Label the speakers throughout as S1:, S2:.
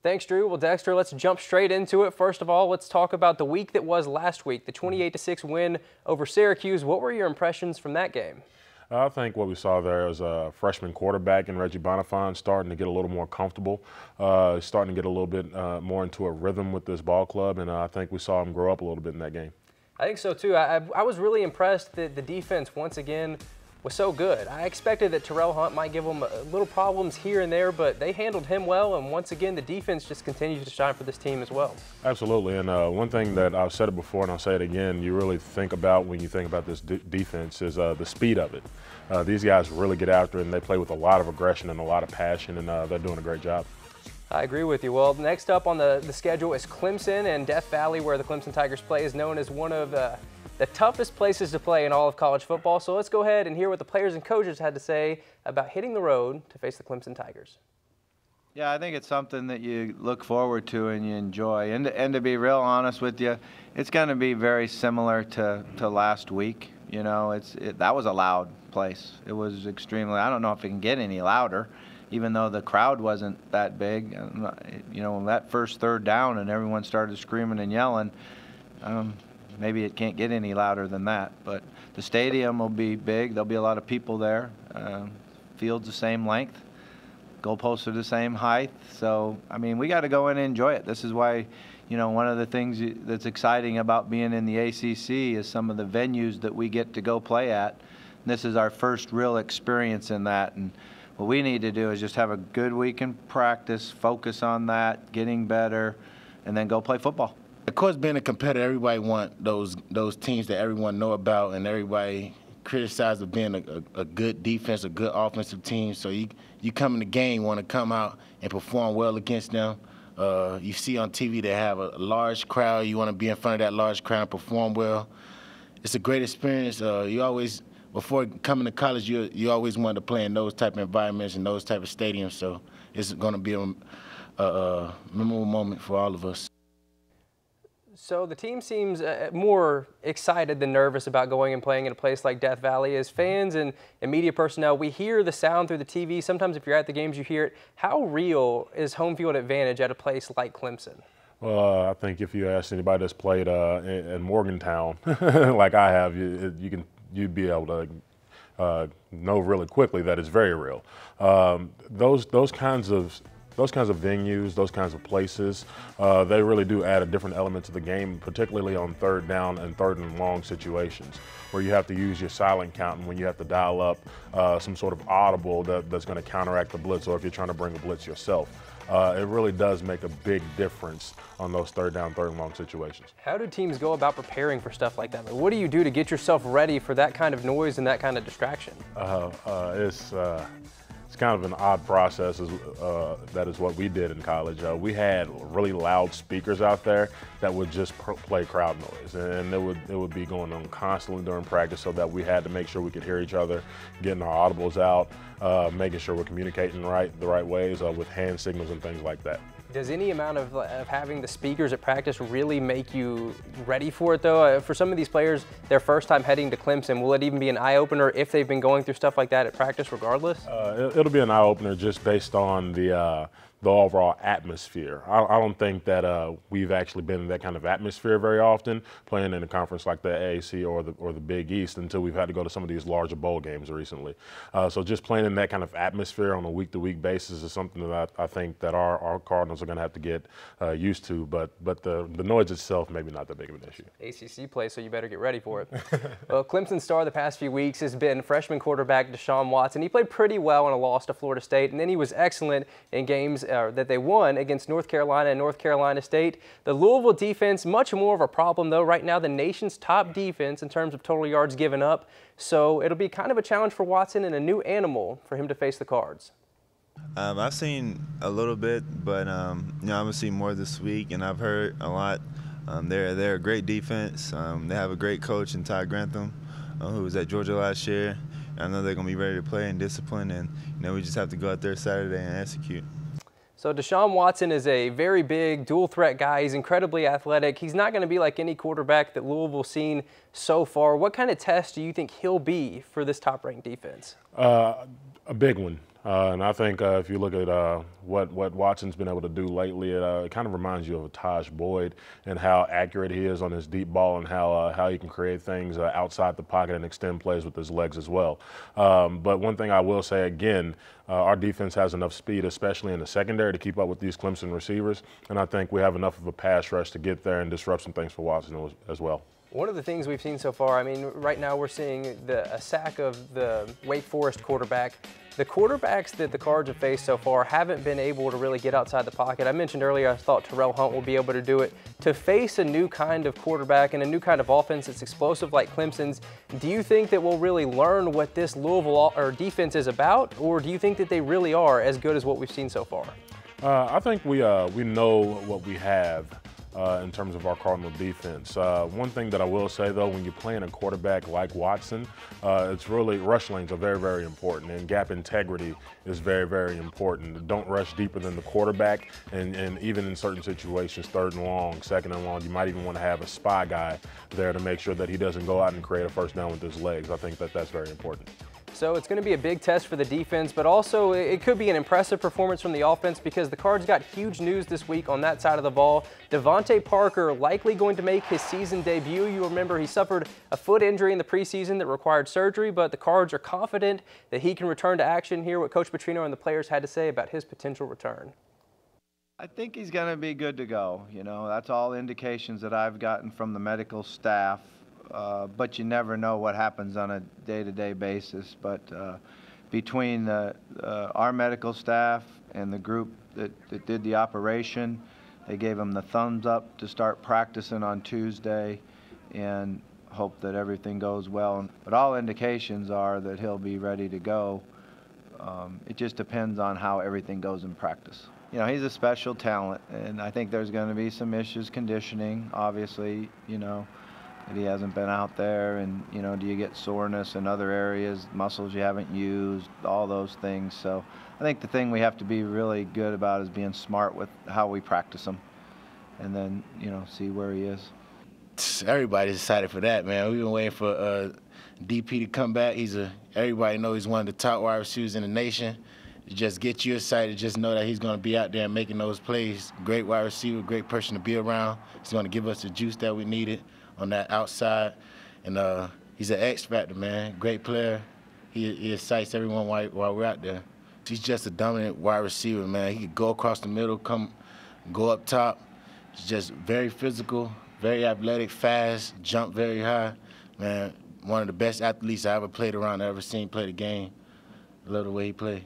S1: Thanks, Drew. Well, Dexter, let's jump straight into it. First of all, let's talk about the week that was last week, the 28-6 win over Syracuse. What were your impressions from that game?
S2: I think what we saw there was a freshman quarterback in Reggie Bonifant starting to get a little more comfortable, starting to get a little bit more into a rhythm with this ball club, and I think we saw him grow up a little bit in that game.
S1: I think so, too. I was really impressed that the defense, once again, was so good. I expected that Terrell Hunt might give them little problems here and there, but they handled him well, and once again, the defense just continues to shine for this team as well.
S2: Absolutely, and one thing that I've said it before and I'll say it again, you really think about when you think about this defense is the speed of it. These guys really get after it, and they play with a lot of aggression and a lot of passion, and they're doing a great job.
S1: I agree with you. Well, next up on the schedule is Clemson, and Death Valley, where the Clemson Tigers play, is known as one of the toughest places to play in all of college football. So let's go ahead and hear what the players and coaches had to say about hitting the road to face the Clemson Tigers.
S3: Yeah, I think it's something that you look forward to and you enjoy. And to be real honest with you, it's going to be very similar to last week. You know, that was a loud place. It was extremely. I don't know if it can get any louder, even though the crowd wasn't that big. You know, that first third down and everyone started screaming and yelling. Maybe it can't get any louder than that, but the stadium will be big. There'll be a lot of people there. Field's the same length. Goalposts are the same height. So, I mean, we got to go in and enjoy it. This is why, you know, one of the things that's exciting about being in the ACC is some of the venues that we get to go play at. And this is our first real experience in that. And what we need to do is just have a good week in practice, focus on that, getting better, and then go play football.
S4: Of course, being a competitor, everybody want those teams that everyone know about, and everybody criticizes of being a good defense, a good offensive team. So you come in the game, want to come out and perform well against them. You see on TV they have a large crowd. You want to be in front of that large crowd and perform well. It's a great experience. You always, before coming to college, you always wanted to play in those type of environments and those type of stadiums. So it's going to be a memorable moment for all of us.
S1: So the team seems more excited than nervous about going and playing in a place like Death Valley. As fans and media personnel, we hear the sound through the TV. Sometimes if you're at the games, you hear it. How real is home field advantage at a place like Clemson?
S2: Well, I think if you ask anybody that's played in Morgantown, like I have, you'd be able to know really quickly that it's very real. Those kinds of venues, those kinds of places, they really do add a different element to the game, particularly on third down and third and long situations, where you have to use your silent count and when you have to dial up some sort of audible that's going to counteract the blitz, or if you're trying to bring a blitz yourself. It really does make a big difference on those third down, third and long situations. How
S1: do teams go about preparing for stuff like that? Like, what do you do to get yourself ready for that kind of noise and that kind of distraction?
S2: It's kind of an odd process. That is what we did in college. We had really loud speakers out there that would just play crowd noise, and it would be going on constantly during practice, so that we had to make sure we could hear each other, getting our audibles out, making sure we're communicating the right ways with hand signals and things like that.
S1: Does any amount of having the speakers at practice really make you ready for it, though? For some of these players, their first time heading to Clemson, will it even be an eye-opener if they've been going through stuff like that at practice regardless?
S2: It'll be an eye-opener just based on the overall atmosphere. I don't think that we've actually been in that kind of atmosphere very often, playing in a conference like the AAC or the Big East, until we've had to go to some of these larger bowl games recently. So just playing in that kind of atmosphere on a week-to-week basis is something that I think that our Cardinals are going to have to get used to. But the noise itself, maybe not that big of an issue.
S1: ACC play, so you better get ready for it. Well, Clemson's star the past few weeks has been freshman quarterback Deshaun Watson. He played pretty well in a loss to Florida State, and then he was excellent in games that they won against North Carolina and North Carolina State. The Louisville defense, much more of a problem, though. Right now, the nation's top defense in terms of total yards given up. So it'll be kind of a challenge for Watson and a new animal for him to face the Cards.
S5: I've seen a little bit, but I'm going to see more this week, and I've heard a lot. They're a great defense. They have a great coach in Ty Grantham, who was at Georgia last year. I know they're going to be ready to play and discipline, and we just have to go out there Saturday and execute.
S1: So Deshaun Watson is a very big dual threat guy. He's incredibly athletic. He's not going to be like any quarterback that Louisville's seen so far. What kind of test do you think he'll be for this top-ranked defense?
S2: A big one. And I think if you look at what Watson's been able to do lately, it kind of reminds you of Taj Boyd and how accurate he is on his deep ball and how he can create things outside the pocket and extend plays with his legs as well. But one thing I will say again, our defense has enough speed, especially in the secondary, to keep up with these Clemson receivers. And I think we have enough of a pass rush to get there and disrupt some things for Watson as well.
S1: One of the things we've seen so far, I mean, right now we're seeing a sack of the Wake Forest quarterback. The quarterbacks that the Cards have faced so far haven't been able to really get outside the pocket. I mentioned earlier I thought Terrell Hunt will be able to do it. To face a new kind of quarterback and a new kind of offense that's explosive like Clemson's, do you think that we'll really learn what this Louisville defense is about, or do you think that they really are as good as what we've seen so far?
S2: I think we know what we have. In terms of our Cardinal defense. One thing that I will say, though, when you're playing a quarterback like Watson, it's really rush lanes are very, very important, and gap integrity is very, very important. Don't rush deeper than the quarterback, and even in certain situations, 3rd and long, 2nd and long, you might even want to have a spy guy there to make sure that he doesn't go out and create a first down with his legs. I think that that's very important.
S1: So it's going to be a big test for the defense, but also it could be an impressive performance from the offense because the Cards got huge news this week on that side of the ball. Devontae Parker likely going to make his season debut. You remember he suffered a foot injury in the preseason that required surgery, but the Cards are confident that he can return to action. Hear what Coach Petrino and the players had to say about his potential return.
S3: I think he's going to be good to go. You know, that's all indications that I've gotten from the medical staff. But you never know what happens on a day-to-day basis. But between our medical staff and the group that did the operation, they gave him the thumbs up to start practicing on Tuesday and hope that everything goes well. But all indications are that he'll be ready to go. It just depends on how everything goes in practice. You know, he's a special talent, and I think there's going to be some issues conditioning, obviously, you know. That he hasn't been out there, and you know, do you get soreness in other areas, muscles you haven't used, all those things. So I think the thing we have to be really good about is being smart with how we practice him, and then, you know, see where he is.
S4: Everybody's excited for that, man. We've been waiting for DP to come back. Everybody knows he's one of the top wide receivers in the nation. It just get you excited, just know that he's going to be out there making those plays. Great wide receiver, great person to be around. He's going to give us the juice that we needed on that outside, and he's an X factor, man. Great player. He excites everyone while we're out there. He's just a dominant wide receiver, man. He could go across the middle, go up top. He's just very physical, very athletic, fast, jump very high, man. One of the best athletes I ever played around, I ever seen play the game. I love the way he played.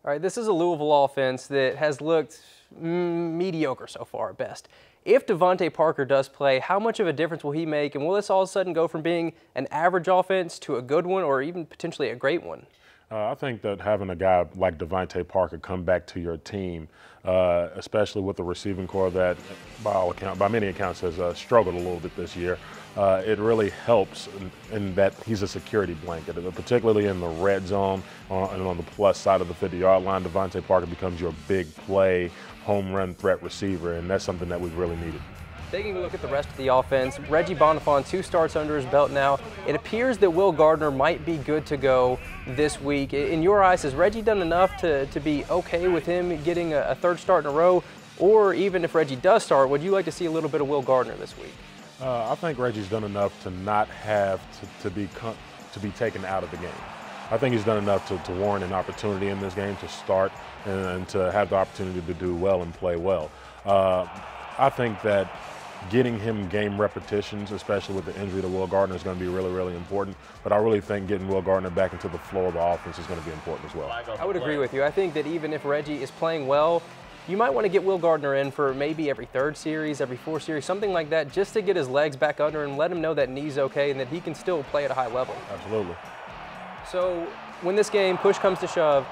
S1: All right, this is a Louisville offense that has looked mediocre so far at best. If Devontae Parker does play, how much of a difference will he make, and will this all of a sudden go from being an average offense to a good one or even potentially a great one?
S2: I think that having a guy like Devontae Parker come back to your team, especially with the receiving core that, by many accounts, has struggled a little bit this year, it really helps in that he's a security blanket, particularly in the red zone and on the plus side of the 50-yard line. Devontae Parker becomes your big play, home run threat receiver, and that's something that we've really needed.
S1: Taking a look at the rest of the offense, Reggie Bonifant, 2 starts under his belt now. It appears that Will Gardner might be good to go this week. In your eyes, has Reggie done enough to be okay with him getting a 3rd start in a row? Or even if Reggie does start, would you like to see a little bit of Will Gardner this week?
S2: I think Reggie's done enough to not have to be taken out of the game. I think he's done enough to warrant an opportunity in this game to start and to have the opportunity to do well and play well. I think that getting him game repetitions, especially with the injury to Will Gardner, is going to be really, really important. But I really think getting Will Gardner back into the flow of the offense is going to be important as well.
S1: I would agree with you. I think that even if Reggie is playing well, you might want to get Will Gardner in for maybe every 3rd series, every 4th series, something like that, just to get his legs back under and let him know that knee's okay and that he can still play at a high level.
S2: Absolutely.
S1: So when this game, push comes to shove,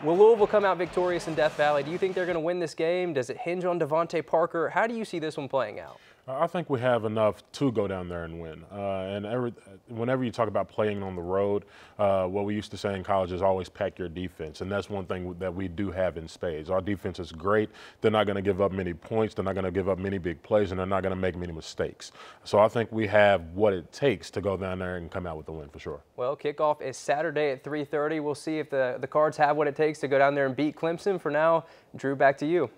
S1: will Louisville come out victorious in Death Valley? Do you think they're going to win this game? Does it hinge on Devontae Parker? How do you see this one playing out?
S2: I think we have enough to go down there and win. Whenever you talk about playing on the road, what we used to say in college is always pack your defense, and that's one thing that we do have in spades. Our defense is great. They're not going to give up many points. They're not going to give up many big plays, and they're not going to make many mistakes. So I think we have what it takes to go down there and come out with the win for sure.
S1: Well, kickoff is Saturday at 3:30. We'll see if the Cards have what it takes to go down there and beat Clemson. For now, Drew, back to you.